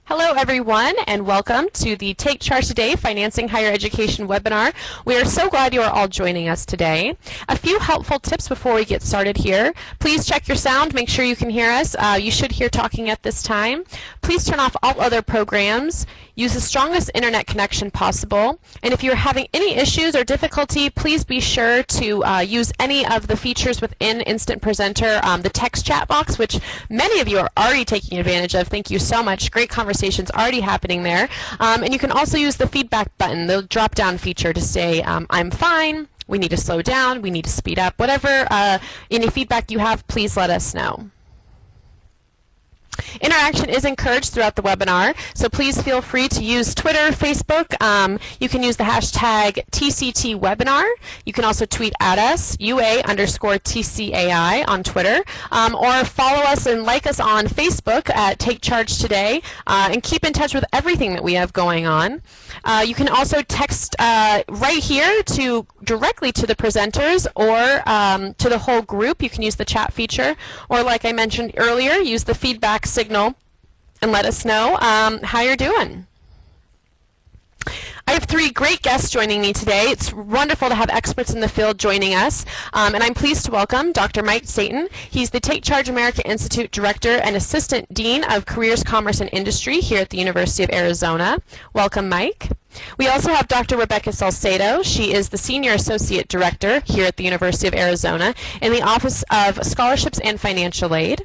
Hello everyone, and welcome to the Take Charge Today Financing Higher Education webinar. We are so glad you are all joining us today. A few helpful tips before we get started here. Please check your sound, make sure you can hear us. You should hear talking at this time. Please turn off all other programs. Use the strongest internet connection possible. And if you're having any issues or difficulty, please be sure to use any of the features within Instant Presenter, the text chat box, which many of you are already taking advantage of. Thank you so much. Great conversations already happening there. And you can also use the feedback button, the drop-down feature, to say, I'm fine, we need to slow down, we need to speed up. Whatever any feedback you have, please let us know. Interaction is encouraged throughout the webinar, so please feel free to use Twitter, Facebook. You can use the hashtag TCTWebinar. You can also tweet at us, UA_TCAI on Twitter, or follow us and like us on Facebook at Take Charge Today, and keep in touch with everything that we have going on. You can also text right here directly to the presenters or to the whole group. You can use the chat feature, or like I mentioned earlier, use the feedback signal and let us know how you're doing. I have three great guests joining me today. It's wonderful to have experts in the field joining us, and I'm pleased to welcome Dr. Mike Staten. He's the Take Charge America Institute Director and Assistant Dean of Careers, Commerce, and Industry here at the University of Arizona. Welcome, Mike. We also have Dr. Rebecca Salcedo. She is the Senior Associate Director here at the University of Arizona in the Office of Scholarships and Financial Aid.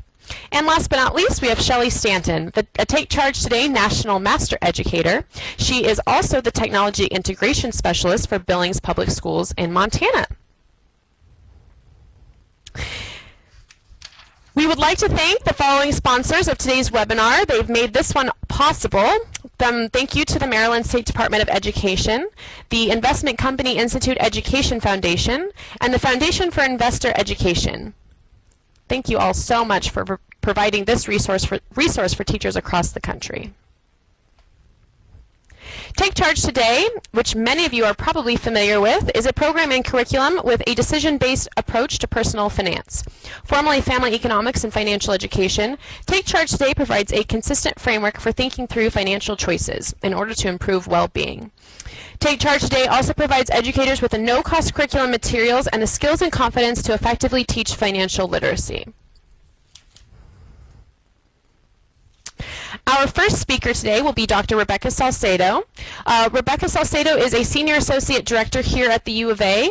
And last but not least, we have Shelly Stanton, a Take Charge Today National Master Educator. She is also the Technology Integration Specialist for Billings Public Schools in Montana. We would like to thank the following sponsors of today's webinar. They've made this one possible. Thank you to the Maryland State Department of Education, the Investment Company Institute Education Foundation, and the Foundation for Investor Education. Thank you all so much for providing this resource for teachers across the country. Take Charge Today, which many of you are probably familiar with, is a program and curriculum with a decision-based approach to personal finance. Formerly Family Economics and Financial Education, Take Charge Today provides a consistent framework for thinking through financial choices in order to improve well-being. Take Charge Today also provides educators with the no-cost curriculum materials and the skills and confidence to effectively teach financial literacy. Our first speaker today will be Dr. Rebecca Salcedo. Rebecca Salcedo is a Senior Associate Director here at the U of A.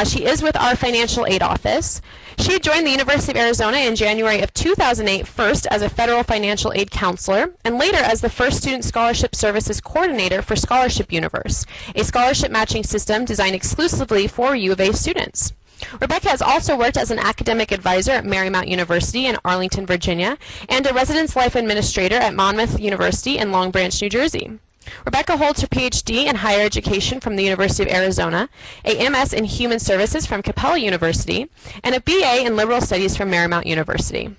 She is with our Financial Aid Office. She joined the University of Arizona in January of 2008, first as a Federal Financial Aid Counselor, and later as the first Student Scholarship Services Coordinator for Scholarship Universe, a scholarship matching system designed exclusively for U of A students. Rebecca has also worked as an academic advisor at Marymount University in Arlington, Virginia, and a residence life administrator at Monmouth University in Long Branch, New Jersey. Rebecca holds her PhD in higher education from the University of Arizona, a MS in Human Services from Capella University, and a BA in Liberal Studies from Marymount University.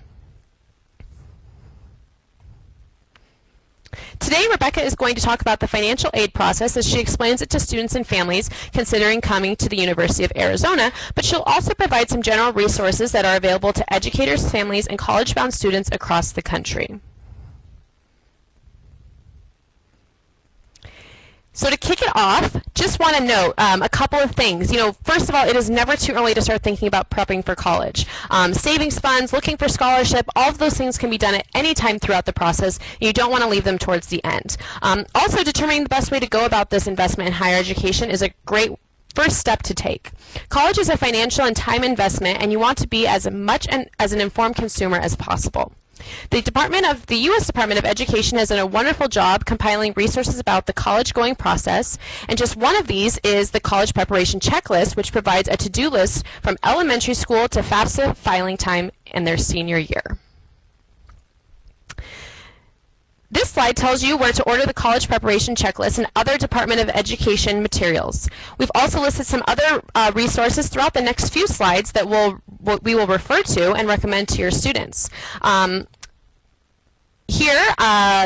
Today, Rebecca is going to talk about the financial aid process as she explains it to students and families considering coming to the University of Arizona, but she'll also provide some general resources that are available to educators, families, and college-bound students across the country. So to kick it off, just want to note a couple of things. First of all, it is never too early to start thinking about prepping for college. Savings funds, looking for scholarship, all of those things can be done at any time throughout the process. You don't want to leave them towards the end. Also, determining the best way to go about this investment in higher education is a great first step to take. College is a financial and time investment, and you want to be as much as an informed consumer as possible. The U.S. Department of Education has done a wonderful job compiling resources about the college-going process, and just one of these is the College Preparation Checklist, which provides a to-do list from elementary school to FAFSA filing time in their senior year. This slide tells you where to order the College Preparation Checklist and other Department of Education materials. We've also listed some other resources throughout the next few slides that we will refer to and recommend to your students. Here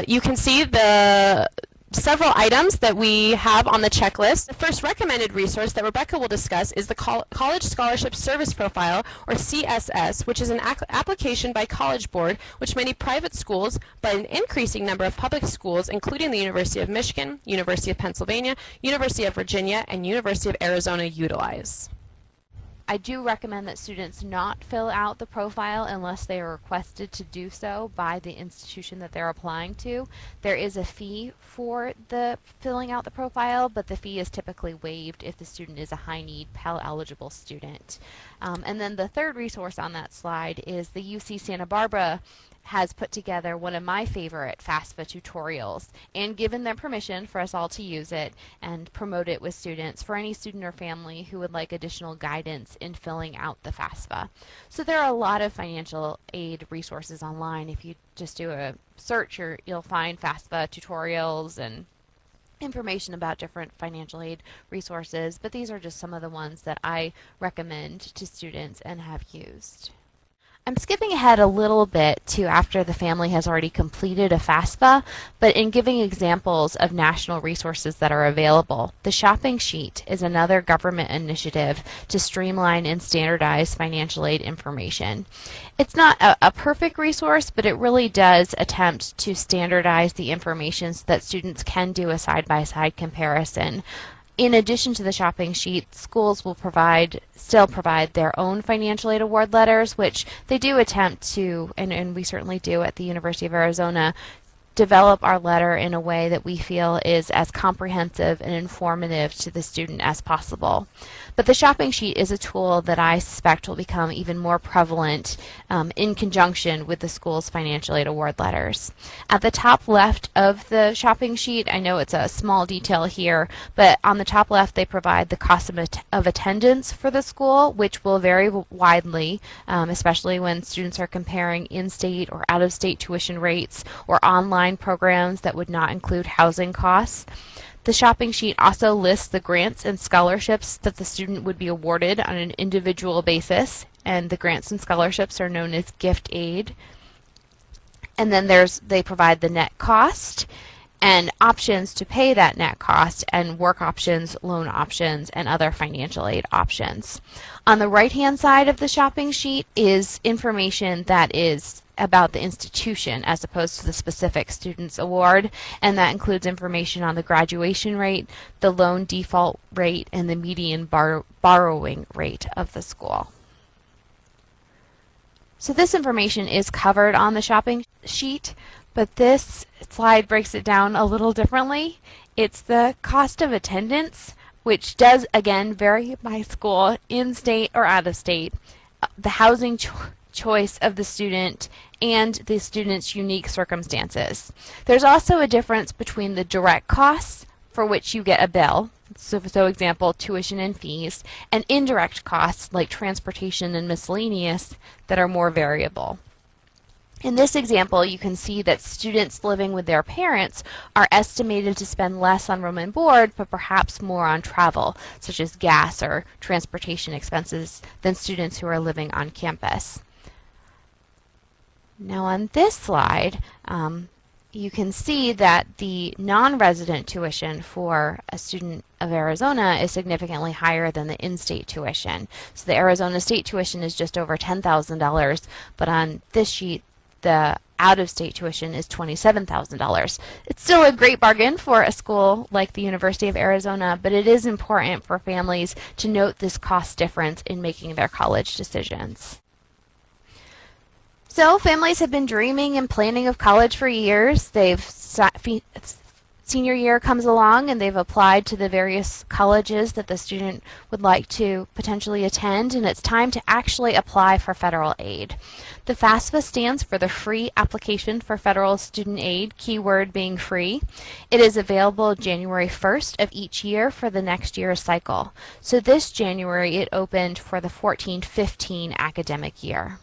you can see the several items that we have on the checklist. The first recommended resource that Rebecca will discuss is the College Scholarship Service Profile, or CSS, which is an application by College Board which many private schools, but an increasing number of public schools, including the University of Michigan, University of Pennsylvania, University of Virginia, and University of Arizona, utilize. I do recommend that students not fill out the profile unless they are requested to do so by the institution that they're applying to. There is a fee for the filling out the profile, but the fee is typically waived if the student is a high-need Pell-eligible student. And then the third resource on that slide is the UC Santa Barbara has put together one of my favorite FAFSA tutorials and given them permission for us all to use it and promote it with students for any student or family who would like additional guidance in filling out the FAFSA. So there are a lot of financial aid resources online. If you just do a search, you'll find FAFSA tutorials and information about different financial aid resources, but these are just some of the ones that I recommend to students and have used. I'm skipping ahead a little bit to after the family has already completed a FAFSA, but in giving examples of national resources that are available. The shopping sheet is another government initiative to streamline and standardize financial aid information. It's not a perfect resource, but it really does attempt to standardize the information so that students can do a side-by-side comparison. In addition to the shopping sheet, schools will still provide their own financial aid award letters, which they do attempt to, and we certainly do at the University of Arizona, develop our letter in a way that we feel is as comprehensive and informative to the student as possible. But the shopping sheet is a tool that I suspect will become even more prevalent in conjunction with the school's financial aid award letters. At the top left of the shopping sheet, I know it's a small detail here, but on the top left they provide the cost of attendance for the school, which will vary widely, especially when students are comparing in-state or out-of-state tuition rates or online programs that would not include housing costs. The shopping sheet also lists the grants and scholarships that the student would be awarded on an individual basis, and the grants and scholarships are known as gift aid. And then they provide the net cost and options to pay that net cost, and work options, loan options, and other financial aid options. On the right-hand side of the shopping sheet is information that is about the institution as opposed to the specific student's award, and that includes information on the graduation rate, the loan default rate, and the median borrowing rate of the school. So this information is covered on the shopping sheet, but this slide breaks it down a little differently. It's the cost of attendance, which does again vary by school, in-state or out-of-state, the housing choice of the student, and the student's unique circumstances. There's also a difference between the direct costs for which you get a bill, so example, tuition and fees, and indirect costs like transportation and miscellaneous that are more variable. In this example, you can see that students living with their parents are estimated to spend less on room and board, but perhaps more on travel, such as gas or transportation expenses, than students who are living on campus. Now on this slide, you can see that the non-resident tuition for a student of Arizona is significantly higher than the in-state tuition. So the Arizona state tuition is just over $10,000, but on this sheet, the out-of-state tuition is $27,000. It's still a great bargain for a school like the University of Arizona, but it is important for families to note this cost difference in making their college decisions. So families have been dreaming and planning of college for years. Senior year comes along and they've applied to the various colleges that the student would like to potentially attend, and it's time to actually apply for federal aid. The FAFSA stands for the Free Application for Federal Student Aid, keyword being free. It is available January 1st of each year for the next year's cycle. So this January it opened for the 14-15 academic year.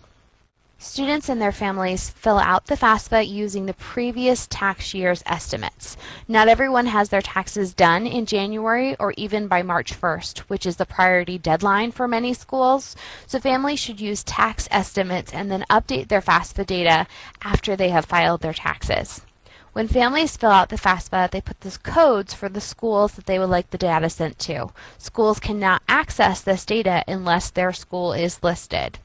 Students and their families fill out the FAFSA using the previous tax year's estimates. Not everyone has their taxes done in January or even by March 1st, which is the priority deadline for many schools. So families should use tax estimates and then update their FAFSA data after they have filed their taxes. When families fill out the FAFSA, they put the codes for the schools that they would like the data sent to. Schools cannot access this data unless their school is listed.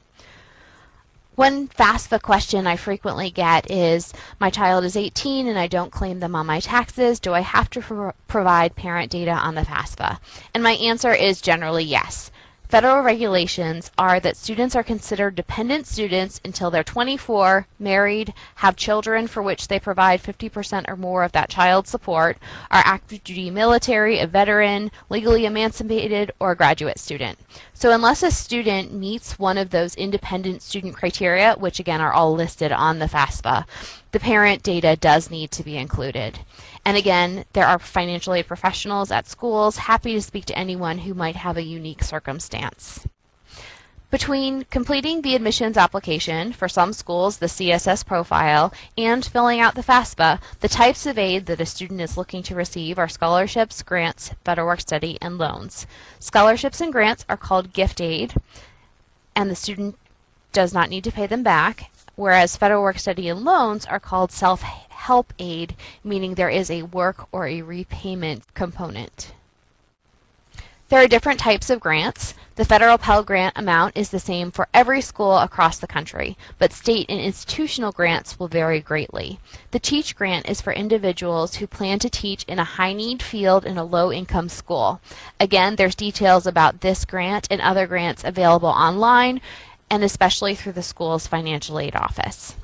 One FAFSA question I frequently get is, my child is 18 and I don't claim them on my taxes. Do I have to provide parent data on the FAFSA? And my answer is generally yes. Federal regulations are that students are considered dependent students until they're 24, married, have children for which they provide 50% or more of that child's support, are active duty military, a veteran, legally emancipated, or a graduate student. So unless a student meets one of those independent student criteria, which again are all listed on the FAFSA, the parent data does need to be included. And again, there are financial aid professionals at schools happy to speak to anyone who might have a unique circumstance. Between completing the admissions application, for some schools the CSS profile, and filling out the FAFSA, the types of aid that a student is looking to receive are scholarships, grants, federal work study, and loans. Scholarships and grants are called gift aid, and the student does not need to pay them back, whereas federal work study and loans are called self-help aid, meaning there is a work or a repayment component. There are different types of grants. The federal Pell Grant amount is the same for every school across the country, but state and institutional grants will vary greatly. The Teach Grant is for individuals who plan to teach in a high-need field in a low-income school. Again, there's details about this grant and other grants available online, and especially through the school's financial aid office.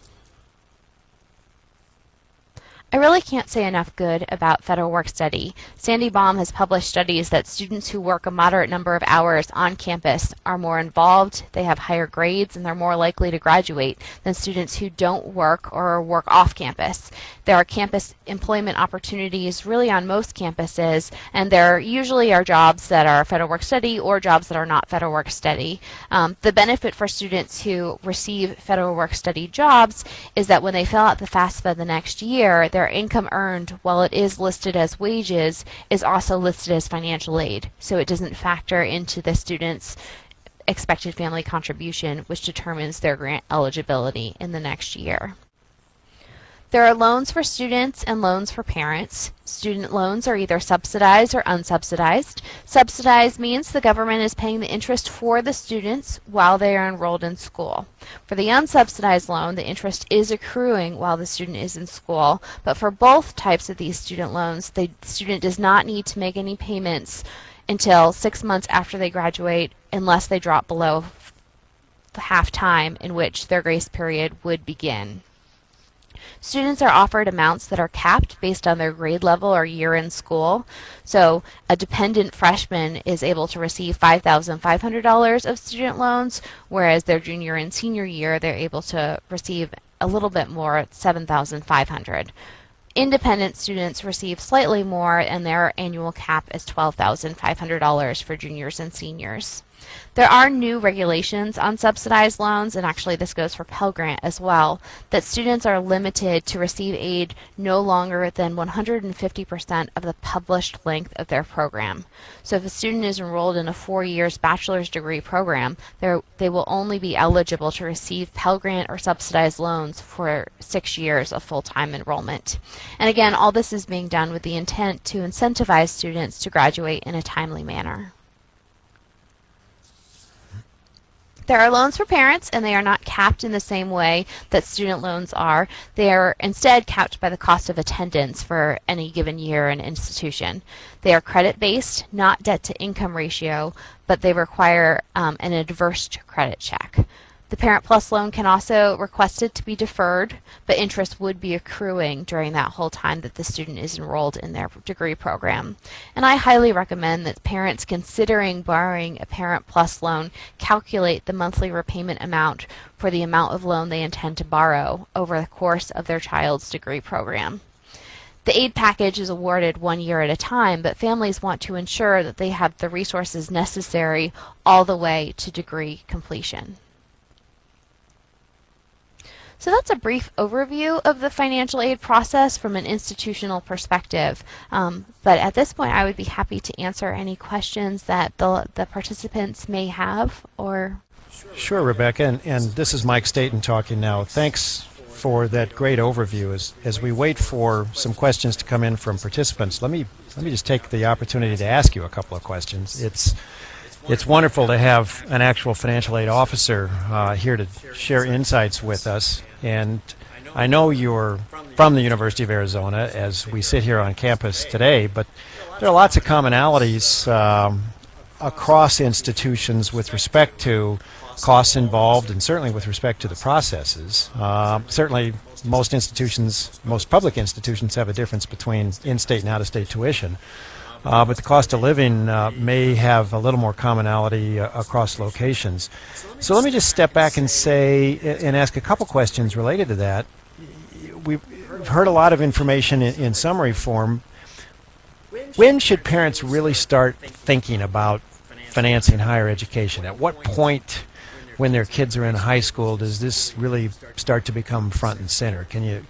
I really can't say enough good about federal work study. Sandy Baum has published studies that students who work a moderate number of hours on campus are more involved, they have higher grades, and they're more likely to graduate than students who don't work or work off campus. There are campus employment opportunities really on most campuses, and there usually are jobs that are federal work study or jobs that are not federal work study. The benefit for students who receive federal work study jobs is that when they fill out the FAFSA the next year, their income earned, while it is listed as wages, is also listed as financial aid. So it doesn't factor into the student's expected family contribution, which determines their grant eligibility in the next year. There are loans for students and loans for parents. Student loans are either subsidized or unsubsidized. Subsidized means the government is paying the interest for the students while they are enrolled in school. For the unsubsidized loan, the interest is accruing while the student is in school, but for both types of these student loans, the student does not need to make any payments until 6 months after they graduate, unless they drop below the half time in which their grace period would begin. Students are offered amounts that are capped based on their grade level or year in school. So a dependent freshman is able to receive $5,500 of student loans, whereas their junior and senior year they're able to receive a little bit more, $7,500. Independent students receive slightly more, and their annual cap is $12,500 for juniors and seniors. There are new regulations on subsidized loans, and actually this goes for Pell Grant as well, that students are limited to receive aid no longer than 150% of the published length of their program. So if a student is enrolled in a 4 years bachelor's degree program, they will only be eligible to receive Pell Grant or subsidized loans for 6 years of full-time enrollment. And again, all this is being done with the intent to incentivize students to graduate in a timely manner. There are loans for parents, and they are not capped in the same way that student loans are. They are instead capped by the cost of attendance for any given year and institution. They are credit-based, not debt-to-income ratio, but they require an adverse credit check. The Parent Plus loan can also request it to be deferred, but interest would be accruing during that whole time that the student is enrolled in their degree program. And I highly recommend that parents considering borrowing a Parent Plus loan calculate the monthly repayment amount for the amount of loan they intend to borrow over the course of their child's degree program. The aid package is awarded 1 year at a time, but families want to ensure that they have the resources necessary all the way to degree completion. So that's a brief overview of the financial aid process from an institutional perspective. But at this point, I would be happy to answer any questions that the participants may have. Or Sure, Rebecca, and this is Mike Staten talking now. Thanks for that great overview. As we wait for some questions to come in from participants, let me just take the opportunity to ask you a couple of questions. It's wonderful to have an actual financial aid officer here to share insights with us. And I know you're from the University of Arizona as we sit here on campus today, but there are lots of commonalities across institutions with respect to costs involved and certainly with respect to the processes. Certainly most public institutions have a difference between in-state and out-of-state tuition. But the cost of living may have a little more commonality across locations. So let me just step back and ask a couple questions related to that. We've heard a lot of information in summary form. When should parents really start thinking about financing higher education? At what point when their kids are in high school does this really start to become front and center? Can you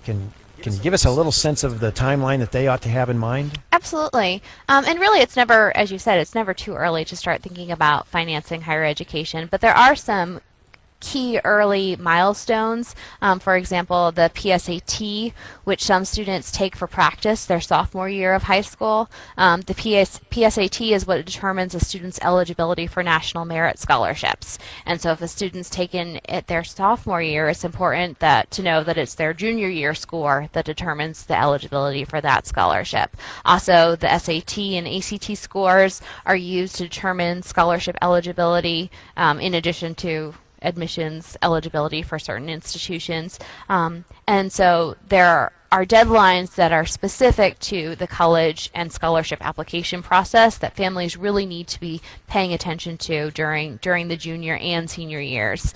give us a little sense of the timeline that they ought to have in mind? Absolutely. And really it's never, as you said, it's never too early to start thinking about financing higher education, but there are some key early milestones. For example, the PSAT, which some students take for practice their sophomore year of high school. The PSAT is what determines a student's eligibility for national merit scholarships. And so if a student's taken it their sophomore year, it's important to know that it's their junior year score that determines the eligibility for that scholarship. Also, the SAT and ACT scores are used to determine scholarship eligibility in addition to admissions eligibility for certain institutions. And so there are deadlines that are specific to the college and scholarship application process that families really need to be paying attention to during the junior and senior years.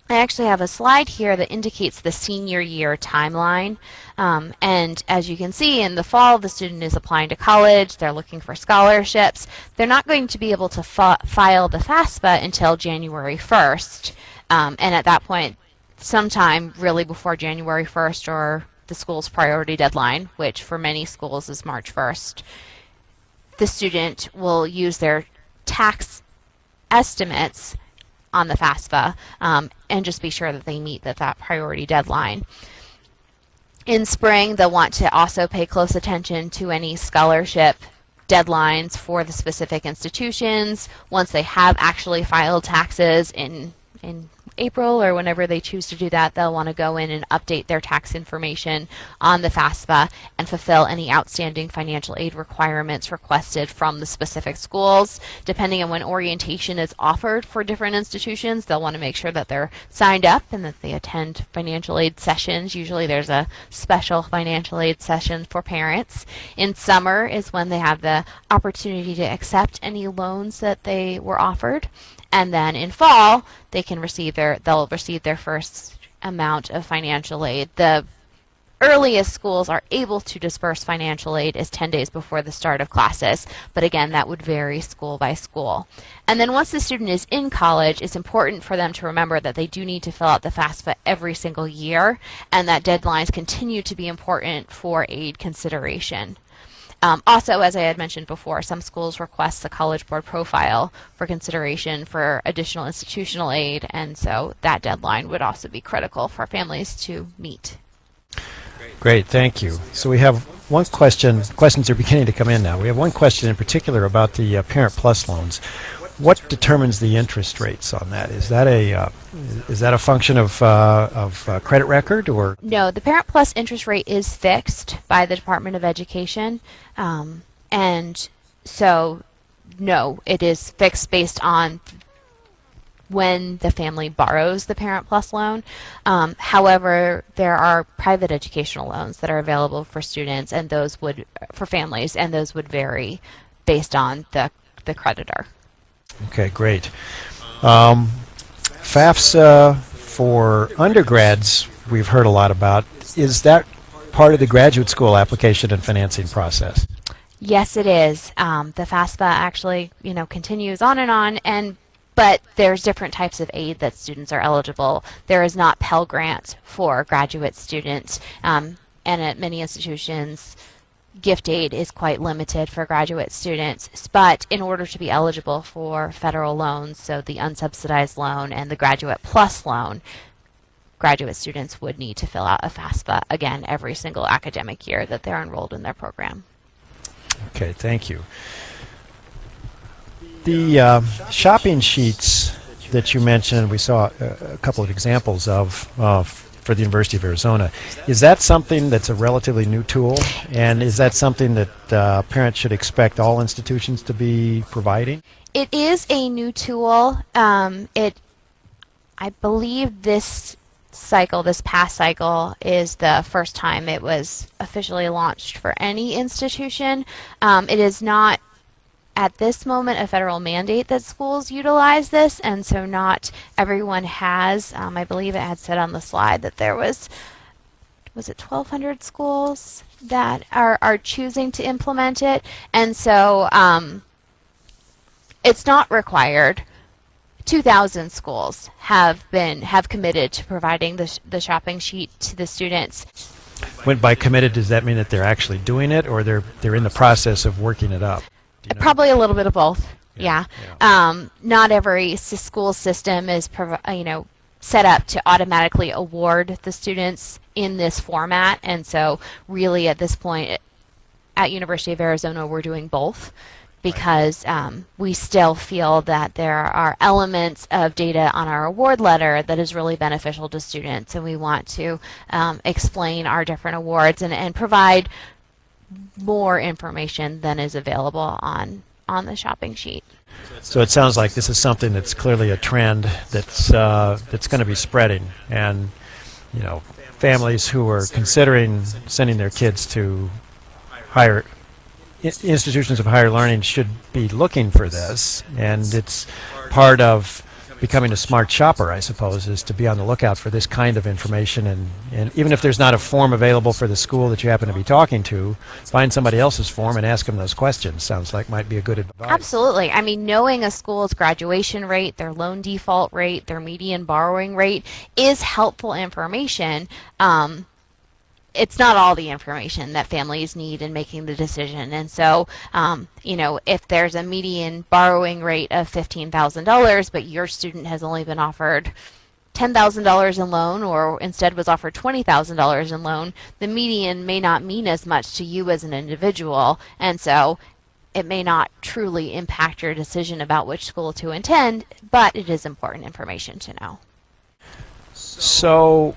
I actually have a slide here that indicates the senior year timeline. And as you can see, in the fall, the student is applying to college. They're looking for scholarships. They're not going to be able to file the FAFSA until January 1st. And at that point, sometime really before January 1st or the school's priority deadline, which for many schools is March 1st, the student will use their tax estimates on the FAFSA and just be sure that they meet that priority deadline. In spring, they'll want to also pay close attention to any scholarship deadlines for the specific institutions. Once they have actually filed taxes in April or whenever they choose to do that, they'll want to go in and update their tax information on the FAFSA and fulfill any outstanding financial aid requirements requested from the specific schools. Depending on when orientation is offered for different institutions, they'll want to make sure that they're signed up and that they attend financial aid sessions. Usually there's a special financial aid session for parents. In summer is when they have the opportunity to accept any loans that they were offered. And then in fall, they'll receive their first amount of financial aid. The earliest schools are able to disperse financial aid is 10 days before the start of classes, but again, that would vary school by school. And then once the student is in college, it's important for them to remember that they do need to fill out the FAFSA every single year, and that deadlines continue to be important for aid consideration. Also, as I had mentioned before, some schools request the College Board profile for consideration for additional institutional aid, and so that deadline would also be critical for families to meet. Great, thank you. So we have one question. Questions are beginning to come in now. We have one question in particular about the Parent Plus loans. What determines the interest rates on that? Is that a function of credit record or? No, the Parent Plus interest rate is fixed by the Department of Education, and so no, it is fixed based on when the family borrows the Parent Plus loan. However, there are private educational loans that are available for students, and those would for families, and those would vary based on the creditor. Okay, great. FAFSA for undergrads, we've heard a lot about. Is that part of the graduate school application and financing process? Yes, it is. The FAFSA actually, continues on and on, but there's different types of aid that students are eligible. There is not Pell Grant for graduate students, and at many institutions, gift aid is quite limited for graduate students, but in order to be eligible for federal loans, so the unsubsidized loan and the Graduate Plus loan, graduate students would need to fill out a FAFSA, again, every single academic year that they're enrolled in their program. Okay, thank you. The shopping sheets that you mentioned, we saw a couple of examples of for the University of Arizona. Is that something that's a relatively new tool? And is that something that parents should expect all institutions to be providing? It is a new tool. I believe this past cycle, is the first time it was officially launched for any institution. It is not at this moment a federal mandate that schools utilize this, and so not everyone has. I believe it had said on the slide that there was it 1,200 schools that are choosing to implement it, and so it's not required. 2,000 schools have committed to providing the shopping sheet to the students. When by committed, does that mean that they're actually doing it, or they're in the process of working it up? Do you know? Probably a little bit of both. Yeah. Yeah. Not every school system is set up to automatically award the students in this format, and so really at this point at University of Arizona we're doing both, because we still feel that there are elements of data on our award letter that is really beneficial to students, and we want to explain our different awards and provide more information than is available on the shopping sheet. So it sounds like this is something that's clearly a trend that's going to be spreading, and families who are considering sending their kids to higher institutions of higher learning should be looking for this, and it's part of becoming a smart shopper, I suppose, is to be on the lookout for this kind of information, and even if there's not a form available for the school that you happen to be talking to, find somebody else's form and ask them those questions. Sounds like might be a good advice. Absolutely. I mean, knowing a school's graduation rate, their loan default rate, their median borrowing rate is helpful information. It's not all the information that families need in making the decision. And so, if there's a median borrowing rate of $15,000, but your student has only been offered $10,000 in loan, or instead was offered $20,000 in loan, the median may not mean as much to you as an individual. And so it may not truly impact your decision about which school to attend, but it is important information to know. So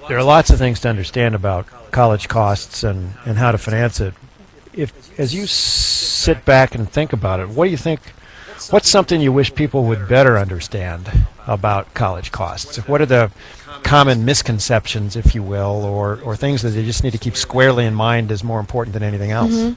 there are lots of things to understand about college costs and how to finance it. As you sit back and think about it, what do you think, what's something you wish people would better understand about college costs? What are the common misconceptions, if you will, or things that they just need to keep squarely in mind as more important than anything else? Mm-hmm.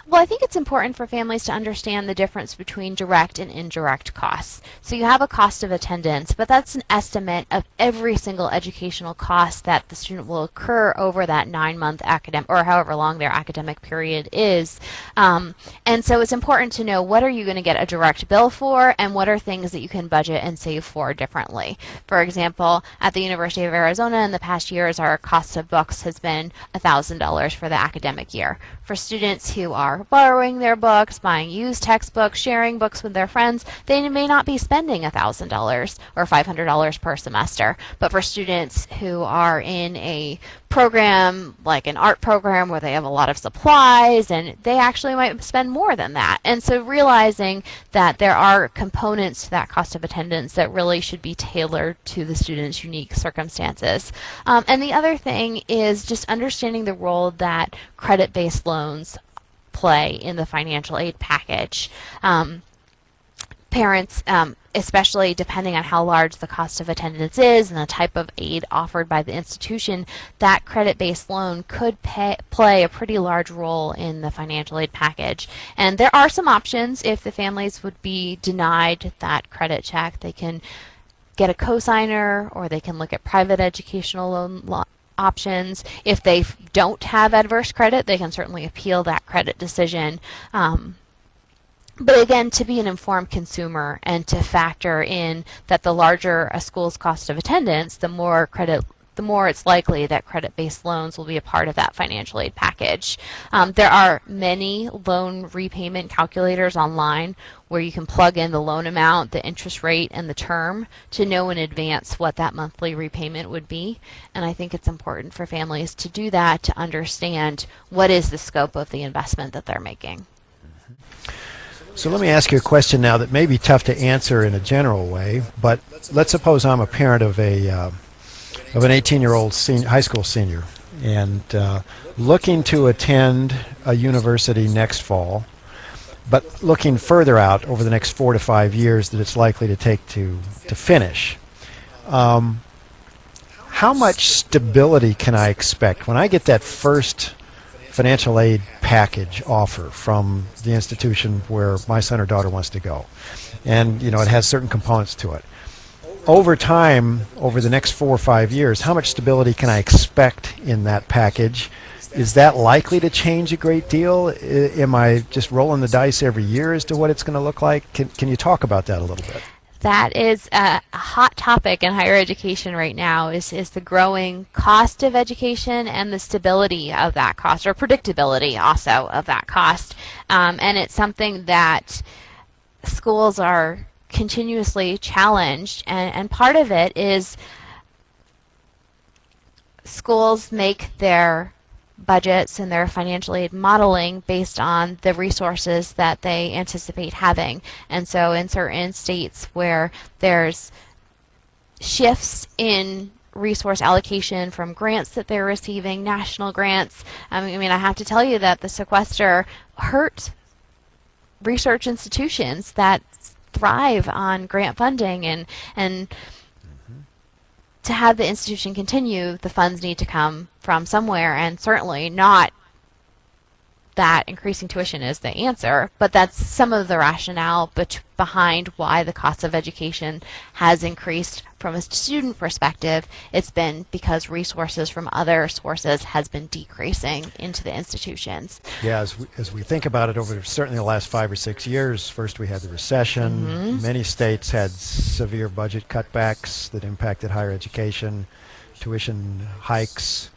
Well, I think it's important for families to understand the difference between direct and indirect costs. So you have a cost of attendance, but that's an estimate of every single educational cost that the student will incur over that 9-month academic, or however long their academic period is. And so it's important to know, what are you going to get a direct bill for, and what are things that you can budget and save for differently. For example, at the University of Arizona in the past years, our cost of books has been $1,000 for the academic year. For students who are borrowing their books, buying used textbooks, sharing books with their friends, they may not be spending $1,000 or $500 per semester. But for students who are in a program like an art program where they have a lot of supplies, and they actually might spend more than that. And so realizing that there are components to that cost of attendance that really should be tailored to the student's unique circumstances. And the other thing is just understanding the role that credit-based loans play in the financial aid package. Parents, especially depending on how large the cost of attendance is and the type of aid offered by the institution, that credit-based loan could play a pretty large role in the financial aid package. And there are some options. If the families would be denied that credit check, they can get a cosigner, or they can look at private educational loan options. If they don't have adverse credit, they can certainly appeal that credit decision. But again, to be an informed consumer and to factor in that the larger a school's cost of attendance, the more credit the more it's likely that credit-based loans will be a part of that financial aid package. There are many loan repayment calculators online where you can plug in the loan amount, the interest rate, and the term to know in advance what that monthly repayment would be. And I think it's important for families to do that to understand what is the scope of the investment that they're making. So let me ask you a question now that may be tough to answer in a general way, but let's suppose I'm a parent of an 18-year-old high school senior and looking to attend a university next fall, but looking further out over the next 4 to 5 years that it's likely to take to finish. How much stability can I expect when I get that first financial aid package offer from the institution where my son or daughter wants to go? And it has certain components to it. Over time, over the next 4 or 5 years, how much stability can I expect in that package? Is that likely to change a great deal? Am I just rolling the dice every year as to what it's going to look like? Can you talk about that a little bit? That is a hot topic in higher education right now, is the growing cost of education and the stability of that cost, or predictability also of that cost. And it's something that schools are continuously challenged, and part of it is schools make their budgets and their financial aid modeling based on the resources that they anticipate having. And so in certain states where there's shifts in resource allocation from grants that they're receiving, national grants, I have to tell you that the sequester hurt research institutions that thrive on grant funding, and to have the institution continue, the funds need to come from somewhere, and certainly not that increasing tuition is the answer, but that's some of the rationale behind why the cost of education has increased from a student perspective. It's been because resources from other sources has been decreasing into the institutions. Yeah, as we think about it over certainly the last 5 or 6 years, first we had the recession. Mm-hmm. Many states had severe budget cutbacks that impacted higher education, tuition hikes,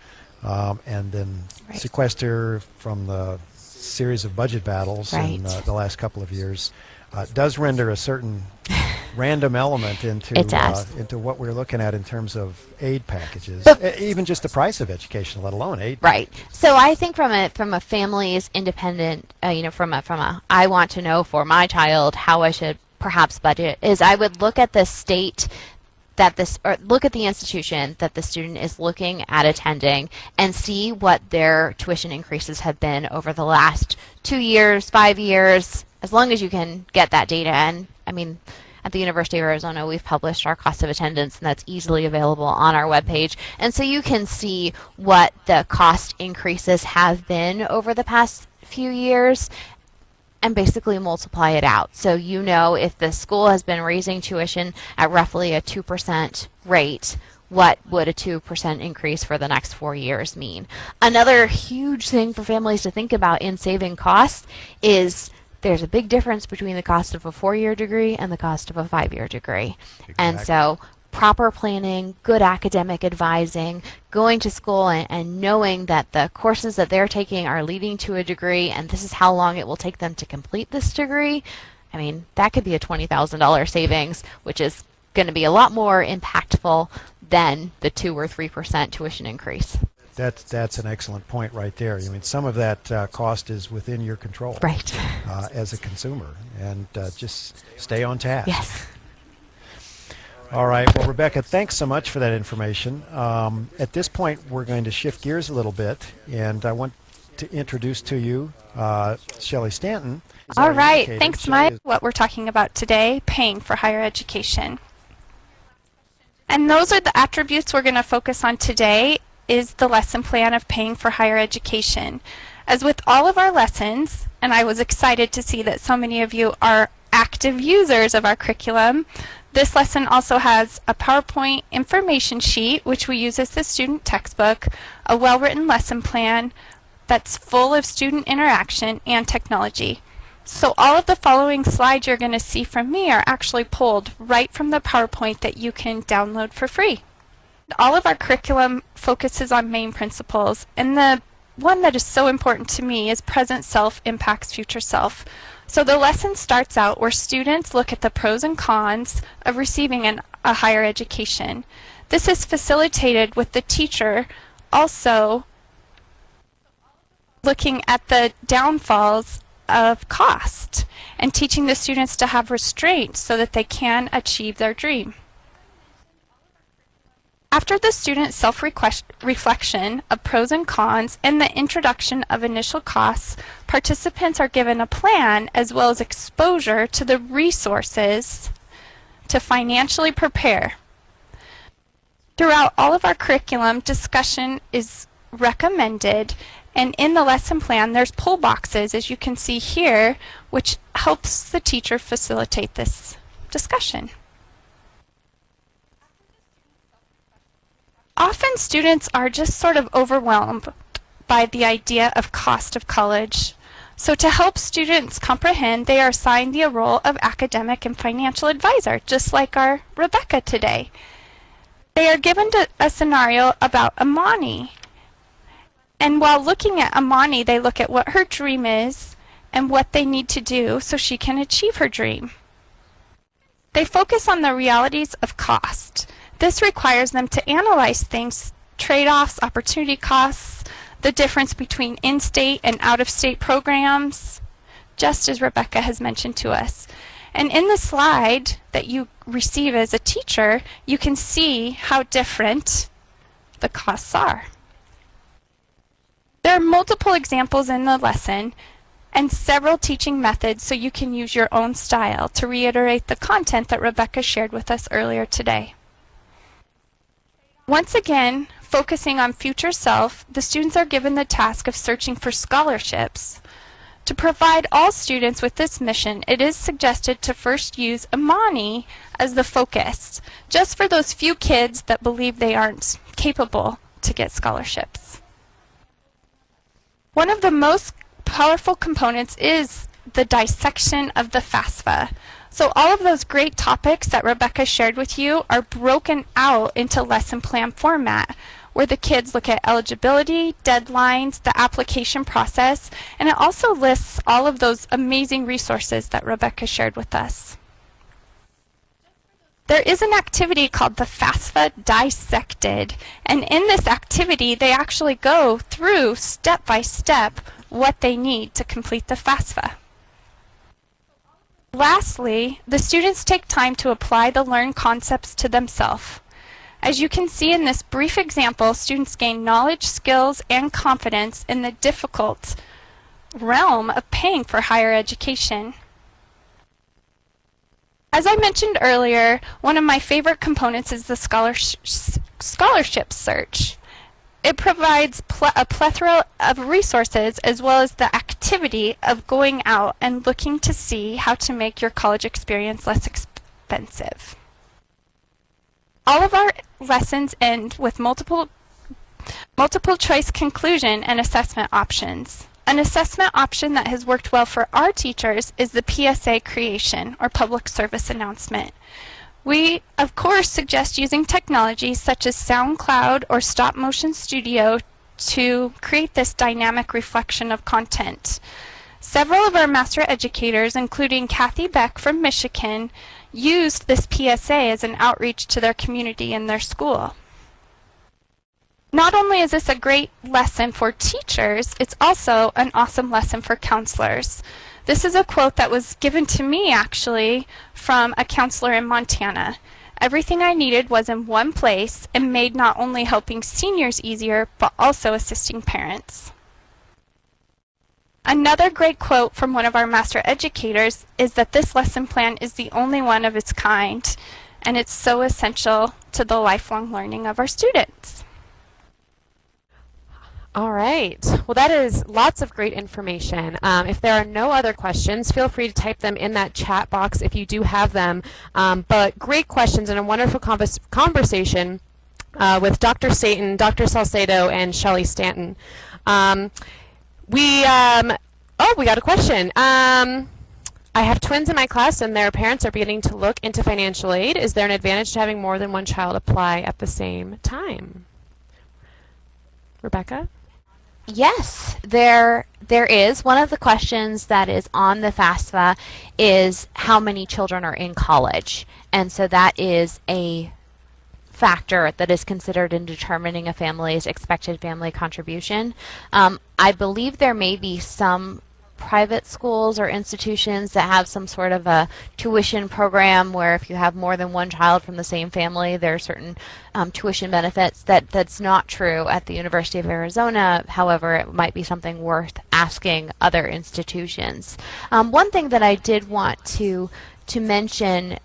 and then Right. sequester from the series of budget battles Right. in the last couple of years does render a certain random element into It does. into what we're looking at in terms of aid packages, But- even just the price of education, let alone aid. Right. So I think from a family's independent, from a I want to know for my child how I should perhaps budget, is I would look at the state or look at the institution that the student is looking at attending and see what their tuition increases have been over the last 2 years, 5 years, as long as you can get that data. And at the University of Arizona, we've published our cost of attendance, and that's easily available on our webpage. And so you can see what the cost increases have been over the past few years and basically multiply it out. So if the school has been raising tuition at roughly a 2% rate, what would a 2% increase for the next 4 years mean? Another huge thing for families to think about in saving costs is there's a big difference between the cost of a 4-year degree and the cost of a 5-year degree. Exactly. And so proper planning, good academic advising, going to school and knowing that the courses that they're taking are leading to a degree, and this is how long it will take them to complete this degree. That could be a $20,000 savings, which is going to be a lot more impactful than the 2 or 3% tuition increase. That's an excellent point right there. Some of that cost is within your control, Right. As a consumer, and just stay on task. Yes. All right. Well, Rebecca, thanks so much for that information. At this point, we're going to shift gears a little bit, and I want to introduce to you Shelly Stanton. All right. Educator. Thanks, Shelly Mike. is- What we're talking about today, paying for higher education. And those are the attributes we're going to focus on today, is the lesson plan of paying for higher education. As with all of our lessons, and I was excited to see that so many of you are active users of our curriculum, this lesson also has a PowerPoint information sheet, which we use as the student textbook, a well-written lesson plan that's full of student interaction and technology. So all of the following slides you're going to see from me are actually pulled right from the PowerPoint that you can download for free. All of our curriculum focuses on main principles, and the one that is so important to me is present self impacts future self. So the lesson starts out where students look at the pros and cons of receiving a higher education. This is facilitated with the teacher also looking at the downfalls of cost and teaching the students to have restraint so that they can achieve their dream. After the student's self-reflection of pros and cons and the introduction of initial costs, participants are given a plan as well as exposure to the resources to financially prepare. Throughout all of our curriculum, discussion is recommended, and in the lesson plan there's pull boxes, as you can see here, which helps the teacher facilitate this discussion. Often students are just sort of overwhelmed by the idea of cost of college. So to help students comprehend, they are assigned the role of academic and financial advisor, just like our Rebecca today. They are given a scenario about Amani. And while looking at Amani, they look at what her dream is and what they need to do so she can achieve her dream. They focus on the realities of cost. This requires them to analyze things, trade-offs, opportunity costs, the difference between in-state and out-of-state programs, just as Rebecca has mentioned to us. And in the slide that you receive as a teacher, you can see how different the costs are. There are multiple examples in the lesson and several teaching methods so you can use your own style to reiterate the content that Rebecca shared with us earlier today. Once again, focusing on future self, the students are given the task of searching for scholarships. To provide all students with this mission, it is suggested to first use Amani as the focus, just for those few kids that believe they aren't capable to get scholarships. One of the most powerful components is the dissection of the FAFSA. So all of those great topics that Rebecca shared with you are broken out into lesson plan format, where the kids look at eligibility, deadlines, the application process, and it also lists all of those amazing resources that Rebecca shared with us. There is an activity called the FAFSA Dissected, and in this activity they actually go through step by step what they need to complete the FAFSA. Lastly, the students take time to apply the learned concepts to themselves. As you can see in this brief example, students gain knowledge, skills, and confidence in the difficult realm of paying for higher education. As I mentioned earlier, one of my favorite components is the scholarship search. It provides a plethora of resources as well as the activity of going out and looking to see how to make your college experience less expensive. All of our lessons end with multiple choice conclusion and assessment options. An assessment option that has worked well for our teachers is the PSA creation, or public service announcement. We, of course, suggest using technologies such as SoundCloud or Stop Motion Studio to create this dynamic reflection of content. Several of our master educators, including Kathy Beck from Michigan, used this PSA as an outreach to their community and their school. Not only is this a great lesson for teachers, it's also an awesome lesson for counselors. This is a quote that was given to me, actually, from a counselor in Montana. Everything I needed was in one place and made not only helping seniors easier, but also assisting parents. Another great quote from one of our master educators is that this lesson plan is the only one of its kind, and it's so essential to the lifelong learning of our students. All right. Well, that is lots of great information. If there are no other questions, feel free to type them in that chat box if you do have them. But great questions and a wonderful conversation with Dr. Staten, Dr. Salcedo, and Shelly Stanton. We got a question. I have twins in my class and their parents are beginning to look into financial aid. Is there an advantage to having more than one child apply at the same time? Rebecca? Yes, there is. One of the questions that is on the FAFSA is how many children are in college. And so that is a factor that is considered in determining a family's expected family contribution. I believe there may be some private schools or institutions that have some sort of a tuition program where if you have more than one child from the same family, there are certain tuition benefits. That's not true at the University of Arizona. However, it might be something worth asking other institutions. One thing that I did want to mention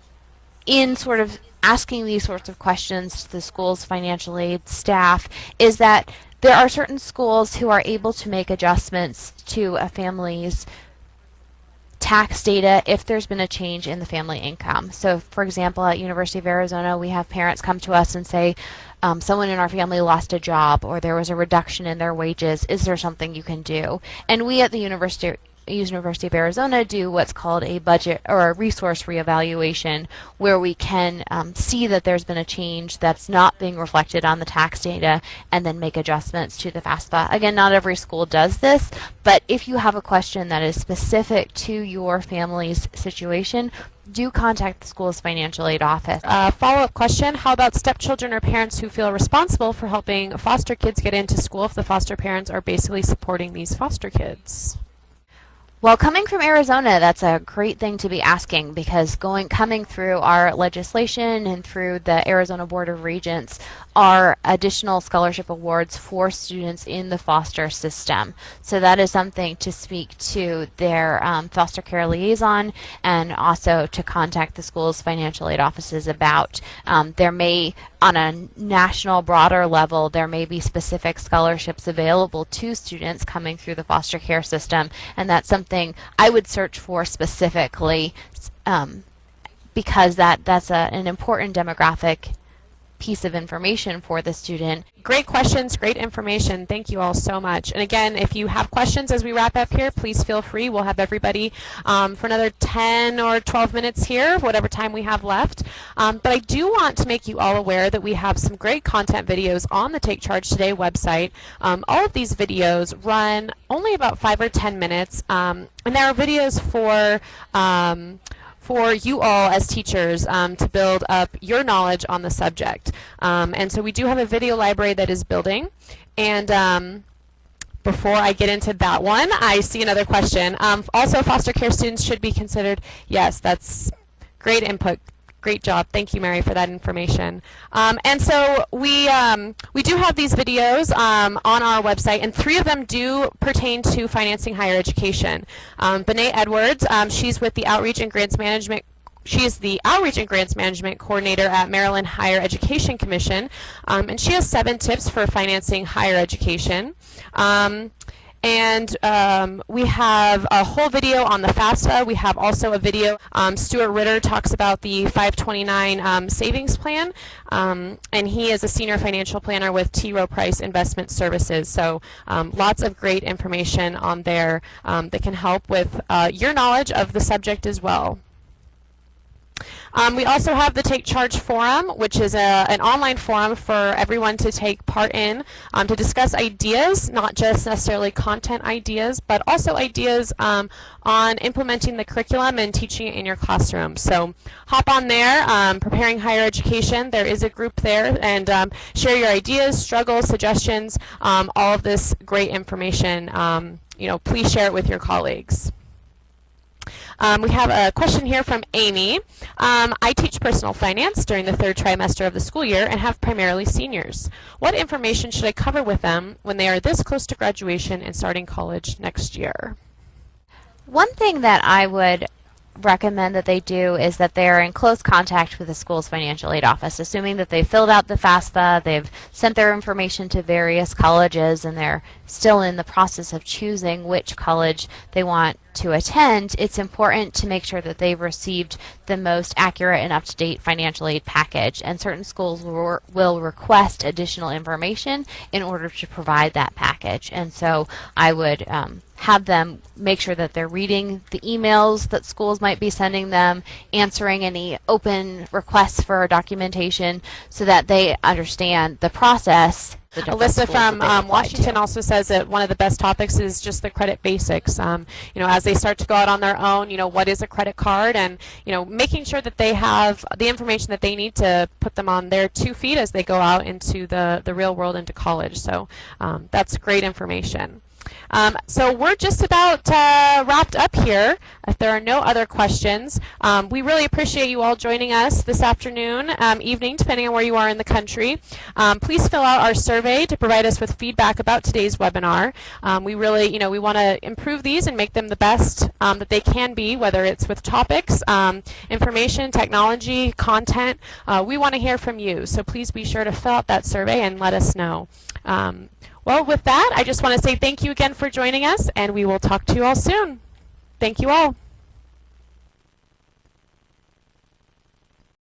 in sort of asking these sorts of questions to the school's financial aid staff is that there are certain schools who are able to make adjustments to a family's tax data if there's been a change in the family income. So, for example, at University of Arizona, we have parents come to us and say, someone in our family lost a job or there was a reduction in their wages. Is there something you can do? And we at the University of Arizona do what's called a budget or a resource reevaluation, where we can see that there's been a change that's not being reflected on the tax data and then make adjustments to the FAFSA. Again, not every school does this, but if you have a question that is specific to your family's situation, do contact the school's financial aid office. Follow-up question, how about stepchildren or parents who feel responsible for helping foster kids get into school if the foster parents are basically supporting these foster kids? Well, coming from Arizona, that's a great thing to be asking, because coming through our legislation and through the Arizona Board of Regents are additional scholarship awards for students in the foster system. So that is something to speak to their foster care liaison and also to contact the school's financial aid offices about. There may, on a national, broader level, there may be specific scholarships available to students coming through the foster care system, and that's something I would search for specifically because that's an important demographic piece of information for the student. Great questions, great information. Thank you all so much. And again, if you have questions as we wrap up here, please feel free. We'll have everybody for another 10 or 12 minutes here, whatever time we have left. But I do want to make you all aware that we have some great content videos on the Take Charge Today website. All of these videos run only about 5 or 10 minutes, and there are videos for you all as teachers to build up your knowledge on the subject. And so we do have a video library that is building. And before I get into that one, I see another question. Also, foster care students should be considered. Yes, that's great input. Great job. Thank you, Mary, for that information. And so we do have these videos on our website, and 3 of them do pertain to financing higher education. Benet Edwards, she's with the Outreach and Grants Management. She is the Outreach and Grants Management Coordinator at Maryland Higher Education Commission, and she has 7 tips for financing higher education. And we have a whole video on the FAFSA. We have also a video. Stuart Ritter talks about the 529 savings plan, and he is a senior financial planner with T. Rowe Price Investment Services. So lots of great information on there that can help with your knowledge of the subject as well. We also have the Take Charge Forum, which is an online forum for everyone to take part in to discuss ideas, not just necessarily content ideas, but also ideas on implementing the curriculum and teaching it in your classroom. So hop on there, Preparing Higher Education. There is a group there, and share your ideas, struggles, suggestions, all of this great information. Please share it with your colleagues. We have a question here from Amy. I teach personal finance during the 3rd trimester of the school year and have primarily seniors. What information should I cover with them when they are this close to graduation and starting college next year? One thing that I would recommend that they do is that they are in close contact with the school's financial aid office, assuming that they filled out the FAFSA, they've sent their information to various colleges, and they're still in the process of choosing which college they want to attend, it's important to make sure that they've received the most accurate and up-to-date financial aid package. And certain schools will request additional information in order to provide that package. And so I would have them make sure that they're reading the emails that schools might be sending them, answering any open requests for documentation so that they understand the process. Alyssa from Washington also says that one of the best topics is just the credit basics. As they start to go out on their own, what is a credit card, and making sure that they have the information that they need to put them on their 2 feet as they go out into the real world, into college. So that's great information. So we're just about wrapped up here. If there are no other questions, we really appreciate you all joining us this afternoon, evening, depending on where you are in the country. Please fill out our survey to provide us with feedback about today's webinar. We really, we want to improve these and make them the best that they can be, whether it's with topics, information, technology, content. We want to hear from you, so please be sure to fill out that survey and let us know. Well, with that, I just want to say thank you again for joining us, and we will talk to you all soon. Thank you all.